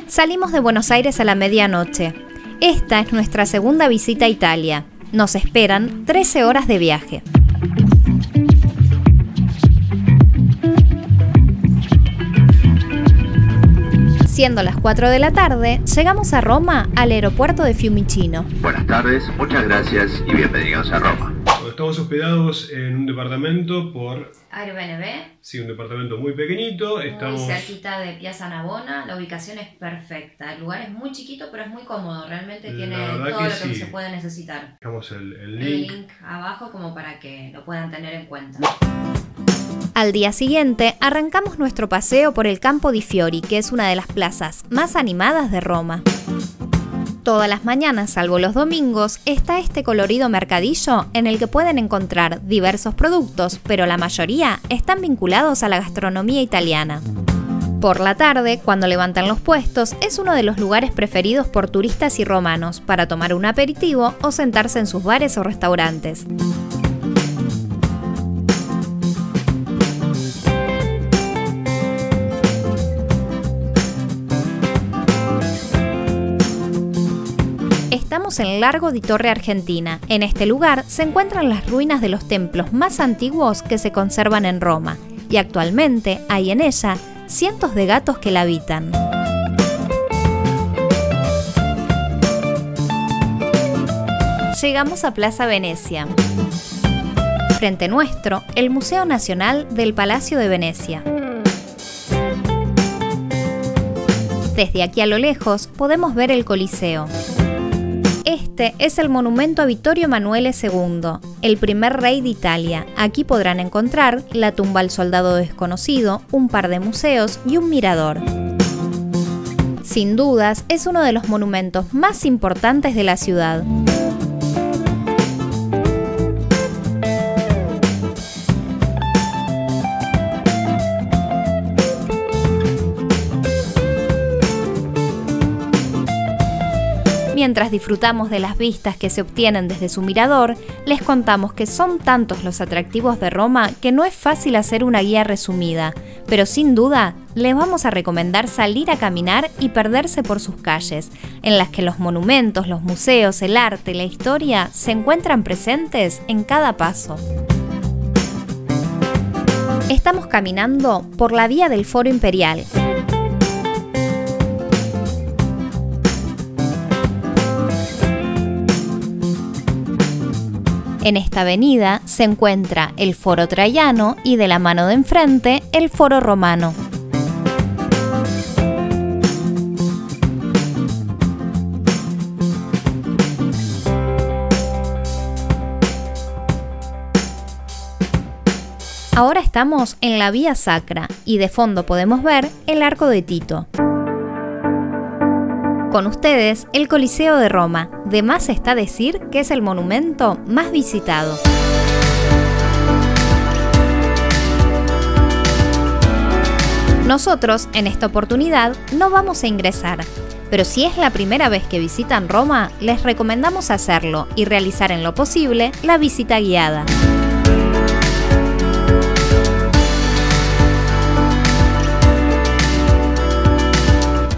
Salimos de Buenos Aires a la medianoche. Esta es nuestra segunda visita a Italia. Nos esperan 13 horas de viaje. Siendo las 4 de la tarde, llegamos a Roma al aeropuerto de Fiumicino. Buenas tardes, muchas gracias y bienvenidos a Roma. Estamos hospedados en un departamento por Airbnb. Sí, un departamento muy pequeñito. Muy cerquita de Piazza Navona. La ubicación es perfecta. El lugar es muy chiquito, pero es muy cómodo. Realmente tiene todo lo que se puede necesitar. Dejamos el link abajo como para que lo puedan tener en cuenta. Al día siguiente, arrancamos nuestro paseo por el Campo di Fiori, que es una de las plazas más animadas de Roma. Todas las mañanas, salvo los domingos, está este colorido mercadillo en el que pueden encontrar diversos productos, pero la mayoría están vinculados a la gastronomía italiana. Por la tarde, cuando levantan los puestos, es uno de los lugares preferidos por turistas y romanos para tomar un aperitivo o sentarse en sus bares o restaurantes. Estamos en Largo di Torre Argentina. En este lugar se encuentran las ruinas de los templos más antiguos que se conservan en Roma, y actualmente hay en ella cientos de gatos que la habitan. Llegamos a Plaza Venecia. Frente nuestro, el Museo Nacional del Palacio de Venecia. Desde aquí a lo lejos podemos ver el Coliseo. Este es el monumento a Vittorio Emanuele II, el primer rey de Italia. Aquí podrán encontrar la tumba al soldado desconocido, un par de museos y un mirador. Sin dudas, es uno de los monumentos más importantes de la ciudad. Mientras disfrutamos de las vistas que se obtienen desde su mirador, les contamos que son tantos los atractivos de Roma que no es fácil hacer una guía resumida, pero sin duda les vamos a recomendar salir a caminar y perderse por sus calles, en las que los monumentos, los museos, el arte y la historia se encuentran presentes en cada paso. Estamos caminando por la vía del Foro Imperial. En esta avenida se encuentra el Foro Traiano y de la mano de enfrente el Foro Romano. Ahora estamos en la Vía Sacra y de fondo podemos ver el Arco de Tito. Con ustedes, el Coliseo de Roma. De más está decir que es el monumento más visitado. Nosotros, en esta oportunidad, no vamos a ingresar, pero si es la primera vez que visitan Roma, les recomendamos hacerlo y realizar en lo posible la visita guiada.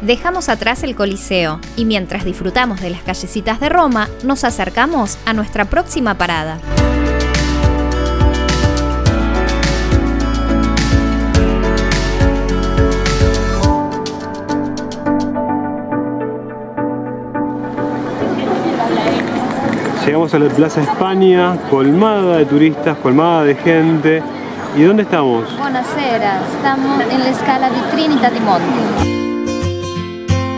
Dejamos atrás el Coliseo y mientras disfrutamos de las callecitas de Roma, nos acercamos a nuestra próxima parada. Llegamos a la Plaza España, colmada de turistas, colmada de gente. ¿Y dónde estamos? Buonasera, estamos en la escala de Trinità dei Monti.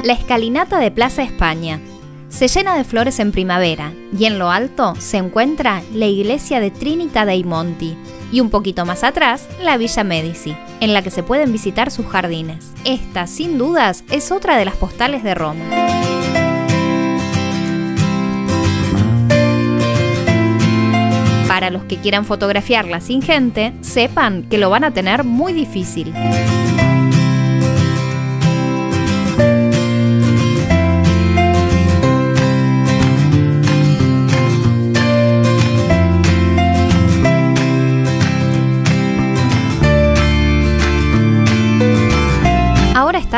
La escalinata de Plaza España se llena de flores en primavera y en lo alto se encuentra la iglesia de Trinità dei Monti y un poquito más atrás la Villa Medici, en la que se pueden visitar sus jardines. Esta, sin dudas, es otra de las postales de Roma. Para los que quieran fotografiarla sin gente, sepan que lo van a tener muy difícil.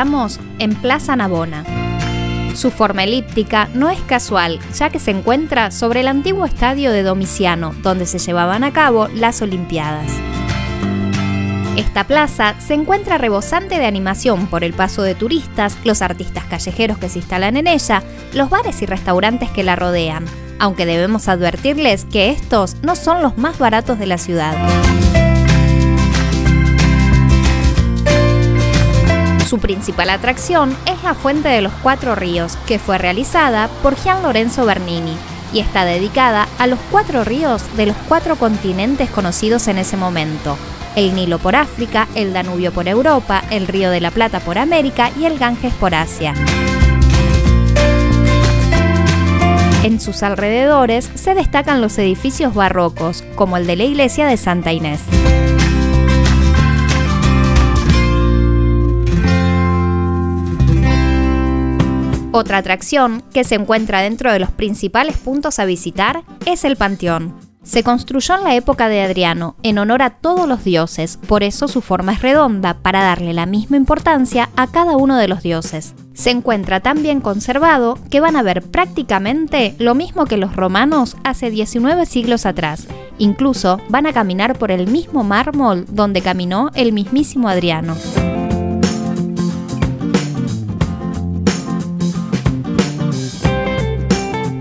estamos en Plaza Navona. Su forma elíptica no es casual, ya que se encuentra sobre el antiguo estadio de Domiciano, donde se llevaban a cabo las Olimpiadas. Esta plaza se encuentra rebosante de animación por el paso de turistas, los artistas callejeros que se instalan en ella, los bares y restaurantes que la rodean, aunque debemos advertirles que estos no son los más baratos de la ciudad. Su principal atracción es la Fuente de los Cuatro Ríos, que fue realizada por Gian Lorenzo Bernini y está dedicada a los 4 ríos de los 4 continentes conocidos en ese momento: el Nilo por África, el Danubio por Europa, el Río de la Plata por América y el Ganges por Asia. En sus alrededores se destacan los edificios barrocos, como el de la iglesia de Santa Inés. Otra atracción que se encuentra dentro de los principales puntos a visitar es el Panteón. Se construyó en la época de Adriano, en honor a todos los dioses, por eso su forma es redonda, para darle la misma importancia a cada uno de los dioses. Se encuentra tan bien conservado que van a ver prácticamente lo mismo que los romanos hace 19 siglos atrás. Incluso van a caminar por el mismo mármol donde caminó el mismísimo Adriano.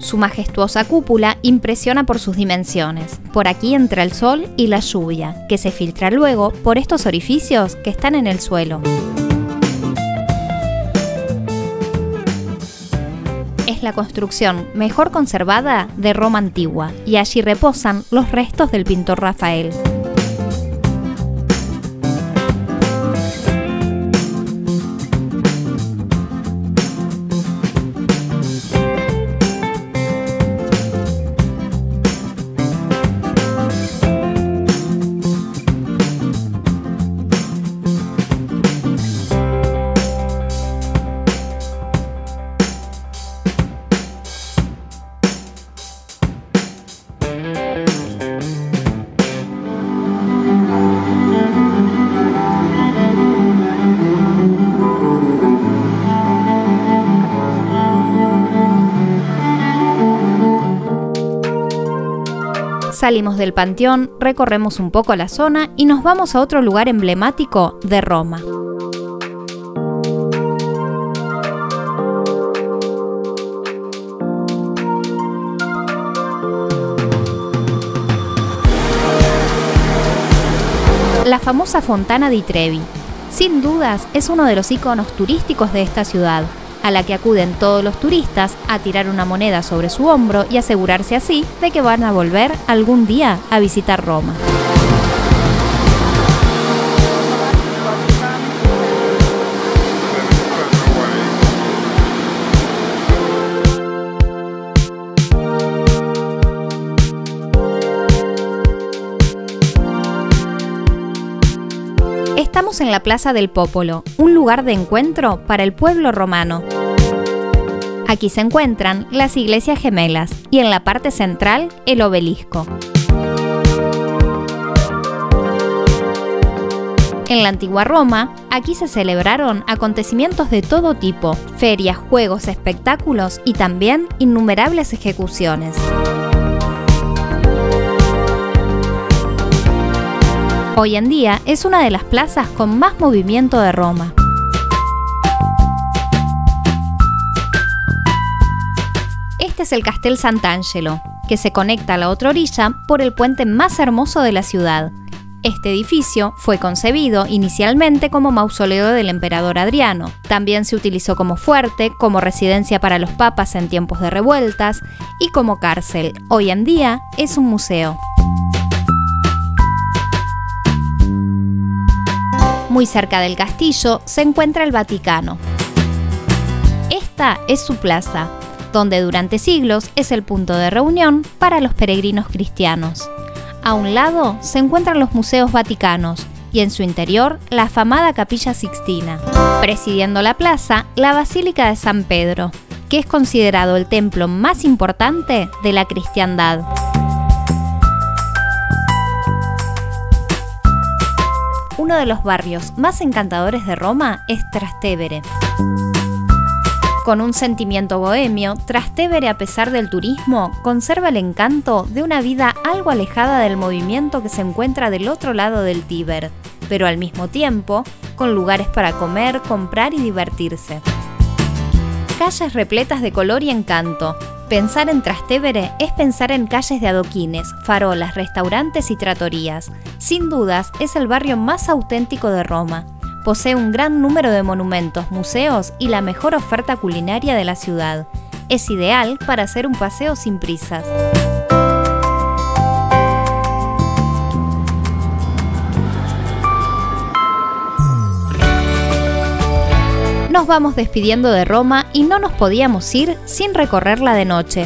Su majestuosa cúpula impresiona por sus dimensiones. Por aquí entra el sol y la lluvia, que se filtra luego por estos orificios que están en el suelo. Es la construcción mejor conservada de Roma antigua, y allí reposan los restos del pintor Rafael. Salimos del Panteón, recorremos un poco la zona y nos vamos a otro lugar emblemático de Roma. La famosa Fontana di Trevi. Sin dudas, es uno de los iconos turísticos de esta ciudad, a la que acuden todos los turistas a tirar una moneda sobre su hombro y asegurarse así de que van a volver algún día a visitar Roma. Estamos en la Plaza del Popolo, un lugar de encuentro para el pueblo romano. Aquí se encuentran las iglesias gemelas y en la parte central el obelisco. En la antigua Roma, aquí se celebraron acontecimientos de todo tipo, ferias, juegos, espectáculos y también innumerables ejecuciones. Hoy en día es una de las plazas con más movimiento de Roma. Este es el Castel Sant'Angelo, que se conecta a la otra orilla por el puente más hermoso de la ciudad. Este edificio fue concebido inicialmente como mausoleo del emperador Adriano. También se utilizó como fuerte, como residencia para los papas en tiempos de revueltas y como cárcel. Hoy en día es un museo. Muy cerca del castillo se encuentra el Vaticano. Esta es su plaza, donde durante siglos es el punto de reunión para los peregrinos cristianos. A un lado se encuentran los museos vaticanos y en su interior la afamada Capilla Sixtina. Presidiendo la plaza, la Basílica de San Pedro, que es considerado el templo más importante de la cristiandad. uno de los barrios más encantadores de Roma es Trastevere. Con un sentimiento bohemio, Trastevere, a pesar del turismo, conserva el encanto de una vida algo alejada del movimiento que se encuentra del otro lado del Tíber, pero al mismo tiempo, con lugares para comer, comprar y divertirse. Calles repletas de color y encanto. Pensar en Trastevere es pensar en calles de adoquines, farolas, restaurantes y tratorías. Sin dudas, es el barrio más auténtico de Roma. Posee un gran número de monumentos, museos y la mejor oferta culinaria de la ciudad. Es ideal para hacer un paseo sin prisas. Nos vamos despidiendo de Roma y no nos podíamos ir sin recorrerla de noche.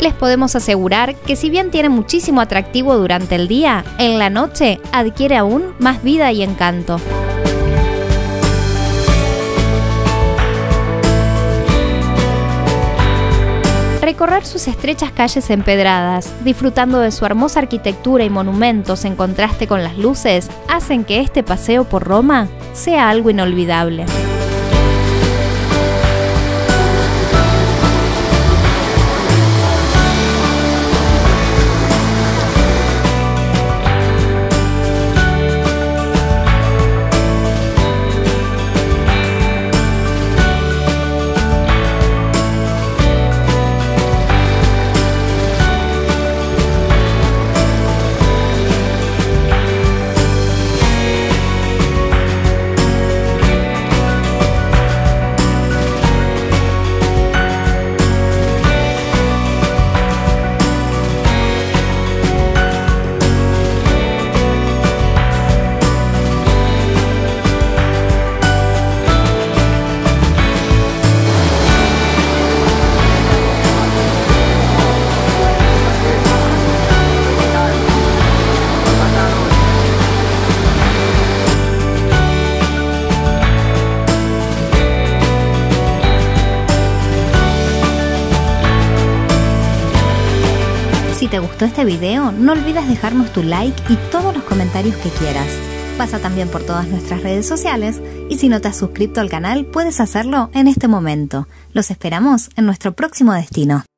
Les podemos asegurar que si bien tiene muchísimo atractivo durante el día, en la noche adquiere aún más vida y encanto. Recorrer sus estrechas calles empedradas, disfrutando de su hermosa arquitectura y monumentos en contraste con las luces, hacen que este paseo por Roma sea algo inolvidable. Si te gustó este video, no olvides dejarnos tu like y todos los comentarios que quieras. Pasa también por todas nuestras redes sociales y si no te has suscrito al canal, puedes hacerlo en este momento. Los esperamos en nuestro próximo destino.